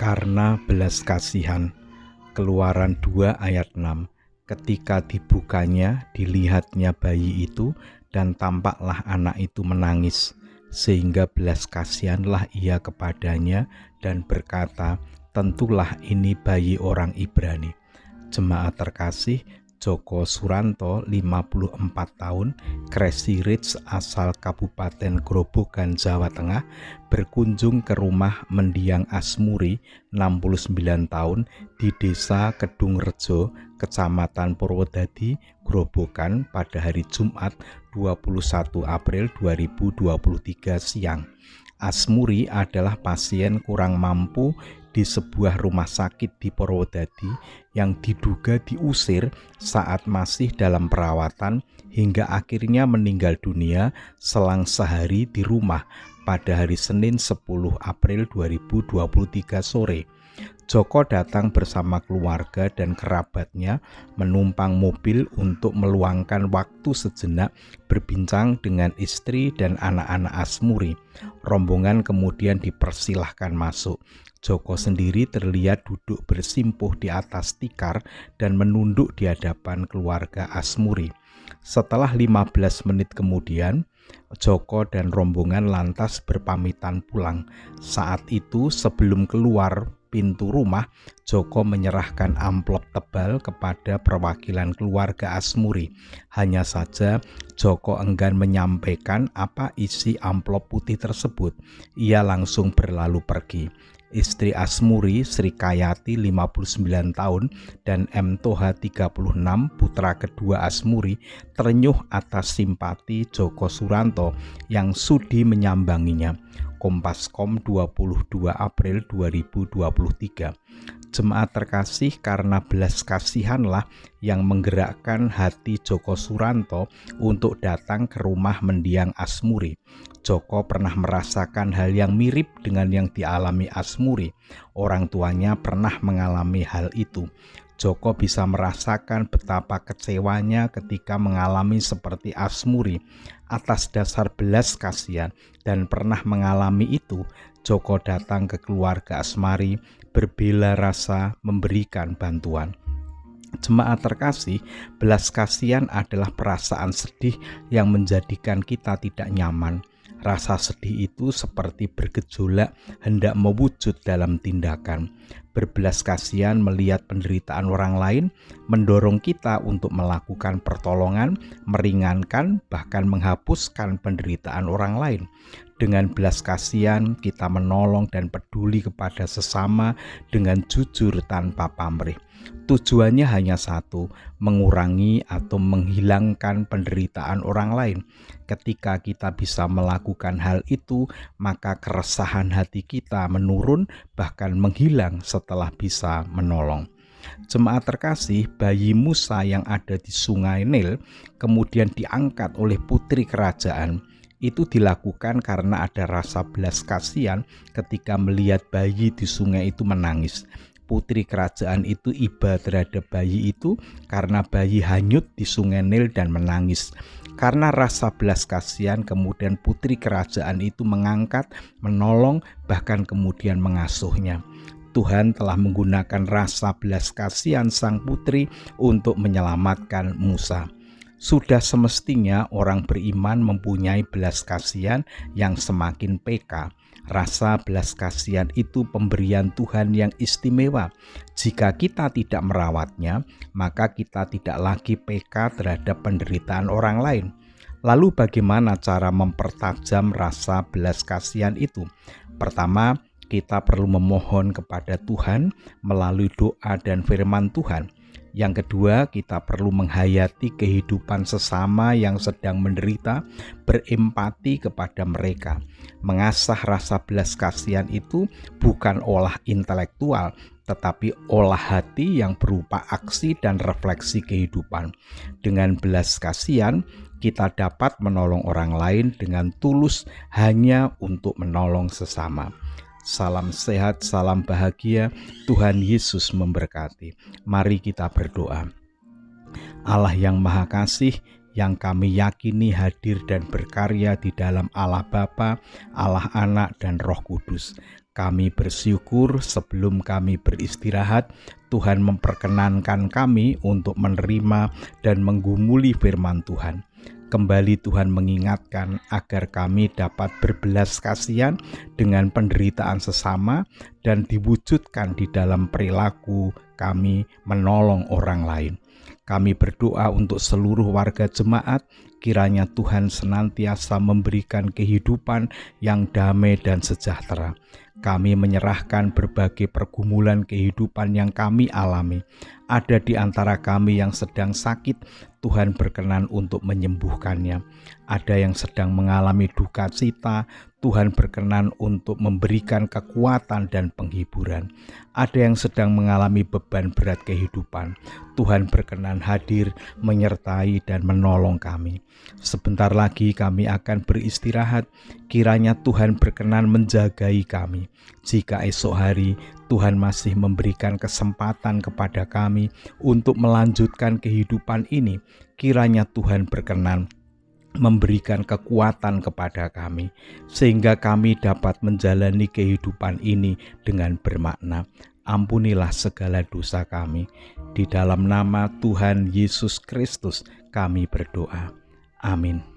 Karena belas kasihan. Keluaran 2 ayat 6. Ketika dibukanya, dilihatnya bayi itu, dan tampaklah anak itu menangis, sehingga belas kasihanlah ia kepadanya dan berkata, tentulah ini bayi orang Ibrani. Jemaat terkasih, Joko Suranto, 54 tahun, Kresi Ridge asal Kabupaten Grobogan, Jawa Tengah, berkunjung ke rumah mendiang Asmuri, 69 tahun, di Desa Kedung Rejo, Kecamatan Purwodadi, Grobogan pada hari Jumat 21 April 2023 siang. Asmuri adalah pasien kurang mampu di sebuah rumah sakit di Purwodadi yang diduga diusir saat masih dalam perawatan hingga akhirnya meninggal dunia selang sehari di rumah pada hari Senin 10 April 2023 sore. Joko datang bersama keluarga dan kerabatnya menumpang mobil untuk meluangkan waktu sejenak berbincang dengan istri dan anak-anak Asmuri. Rombongan kemudian dipersilahkan masuk. Joko sendiri terlihat duduk bersimpuh di atas tikar dan menunduk di hadapan keluarga Asmuri. Setelah 15 menit kemudian, Joko dan rombongan lantas berpamitan pulang. Saat itu sebelum keluar pintu rumah, Joko menyerahkan amplop tebal kepada perwakilan keluarga Asmuri. Hanya saja Joko enggan menyampaikan apa isi amplop putih tersebut. Ia langsung berlalu pergi. Istri Asmuri, Sri Kayati, 59 tahun, dan M. Toha, 36, putra kedua Asmuri, terenyuh atas simpati Joko Suranto yang sudi menyambanginya. Kompas.com 22 April 2023. Jemaat terkasih, karena belas kasihanlah yang menggerakkan hati Joko Suranto untuk datang ke rumah mendiang Asmuri. Joko pernah merasakan hal yang mirip dengan yang dialami Asmuri. Orang tuanya pernah mengalami hal itu. Joko bisa merasakan betapa kecewanya ketika mengalami seperti Asmuri. Atas dasar belas kasihan dan pernah mengalami itu, Joko datang ke keluarga Asmari berbela rasa memberikan bantuan. Jemaat terkasih, belas kasihan adalah perasaan sedih yang menjadikan kita tidak nyaman. Rasa sedih itu seperti bergejolak hendak mewujud dalam tindakan. Berbelas kasihan melihat penderitaan orang lain mendorong kita untuk melakukan pertolongan, meringankan, bahkan menghapuskan penderitaan orang lain. Dengan belas kasihan kita menolong dan peduli kepada sesama dengan jujur tanpa pamrih. Tujuannya hanya satu, mengurangi atau menghilangkan penderitaan orang lain. Ketika kita bisa melakukan hal itu, maka keresahan hati kita menurun, bahkan menghilang setelah bisa menolong. Jemaat terkasih, bayi Musa yang ada di sungai Nil kemudian diangkat oleh putri kerajaan. Itu dilakukan karena ada rasa belas kasihan ketika melihat bayi di sungai itu menangis. Putri kerajaan itu iba terhadap bayi itu karena bayi hanyut di sungai Nil dan menangis. Karena rasa belas kasihan, kemudian putri kerajaan itu mengangkat, menolong, bahkan kemudian mengasuhnya. Tuhan telah menggunakan rasa belas kasihan sang putri untuk menyelamatkan Musa. Sudah semestinya orang beriman mempunyai belas kasihan yang semakin peka. Rasa belas kasihan itu pemberian Tuhan yang istimewa. Jika kita tidak merawatnya, maka kita tidak lagi peka terhadap penderitaan orang lain. Lalu bagaimana cara mempertajam rasa belas kasihan itu? Pertama, kita perlu memohon kepada Tuhan melalui doa dan firman Tuhan. Yang kedua, kita perlu menghayati kehidupan sesama yang sedang menderita, berempati kepada mereka. Mengasah rasa belas kasihan itu bukan olah intelektual, tetapi olah hati yang berupa aksi dan refleksi kehidupan. Dengan belas kasihan, kita dapat menolong orang lain dengan tulus hanya untuk menolong sesama. Salam sehat, salam bahagia, Tuhan Yesus memberkati. Mari kita berdoa. Allah yang Maha Kasih, yang kami yakini hadir dan berkarya di dalam Allah Bapa, Allah Anak, dan Roh Kudus. Kami bersyukur sebelum kami beristirahat, Tuhan memperkenankan kami untuk menerima dan menggumuli firman Tuhan. Kembali Tuhan mengingatkan agar kami dapat berbelas kasihan dengan penderitaan sesama dan diwujudkan di dalam perilaku kami menolong orang lain. Kami berdoa untuk seluruh warga jemaat, kiranya Tuhan senantiasa memberikan kehidupan yang damai dan sejahtera. Kami menyerahkan berbagai pergumulan kehidupan yang kami alami. Ada di antara kami yang sedang sakit, Tuhan berkenan untuk menyembuhkannya. Ada yang sedang mengalami duka cita, Tuhan berkenan untuk memberikan kekuatan dan penghiburan. Ada yang sedang mengalami beban berat kehidupan, Tuhan berkenan hadir, menyertai dan menolong kami. Sebentar lagi kami akan beristirahat, kiranya Tuhan berkenan menjagai kami. Jika esok hari Tuhan masih memberikan kesempatan kepada kami untuk melanjutkan kehidupan ini, kiranya Tuhan berkenan memberikan kekuatan kepada kami, sehingga kami dapat menjalani kehidupan ini dengan bermakna. Ampunilah segala dosa kami. Di dalam nama Tuhan Yesus Kristus kami berdoa. Amin.